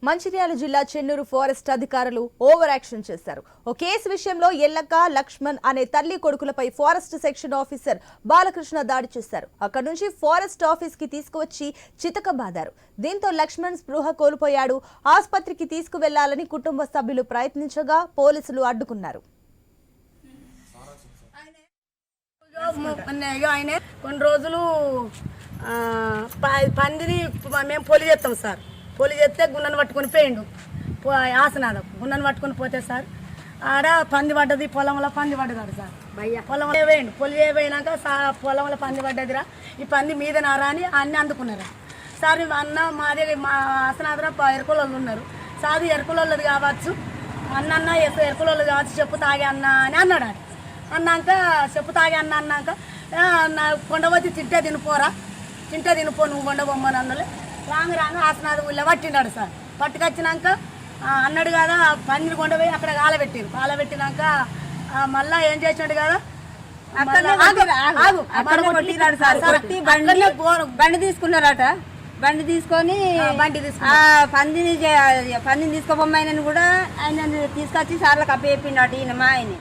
మంచిర్యాల జిల్లా చెన్నూరు ఫారెస్ట్ అధికారులు over action చేశారు. ఓ కేసు విషయంలో ఎల్లక్క లక్ష్మణ్ అనే తల్లి కొడుకులపై ఫారెస్ట్ సెక్షన్ ఆఫీసర్ బాలకృష్ణ దాడి చేశారు. అక్కడి నుంచి ఫారెస్ట్ ఆఫీస్ కి తీసుకువచ్చి చితకబాదారు. దీంతో లక్ష్మణ్ స్పృహ కోల్పోయాడు. ఆసుపత్రికి తీసుకువెళ్లాలని కుటుంబ సభ్యులు ప్రయత్నించగా పోలీసులు అడ్డుకున్నారు. ఆయన కొన్ని రోజులు పందిని మేము పొలి చేస్తాం సార్. పొలి చేస్తే గున్నను పట్టుకొని పోయిండు. ఆసనాథం గున్నను పట్టుకొని పోతే సార్ ఆడ పంది పడ్డది, పొలంలో పంది పడ్డది సార్. పొలంలో వేయండి పొలి పోయినాక పొలంలో పంది పడ్డదిరా, ఈ పంది మీద నారా అని అన్నీ అందుకున్నారా సార్. అన్న మాదే మా ఆసనాథన ఎరుకులోళ్ళు ఉన్నారు సార్. ఎరుకులోళ్ళది కావచ్చు అన్న ఎరుకులోళ్ళు కావచ్చు, చెప్పు తాగే అన్న అని అన్నాడు. అన్నాక చెప్పు తాగే అన్నాక నా కొండవచ్చి తింటే తినిపోరా, తింటే తినిపో నువ్వు కొండబొమ్మని అన్నలే. రాంగ ఆసనాథ ఊళ్ళో పట్టినాడు సార్. పట్టుకొచ్చినాక అన్నాడు కదా పందిని కొండపోయి అక్కడ కాలబెట్టినాక మళ్ళా ఏం చేసినాడు కదా బండి తీసుకున్నారట. బండి తీసుకొని పందిని తీసుకోబొమ్మాయనని కూడా ఆయన తీసుకొచ్చి సార్లకు అప్పచెప్పిండట ఈయన మా ఆయన.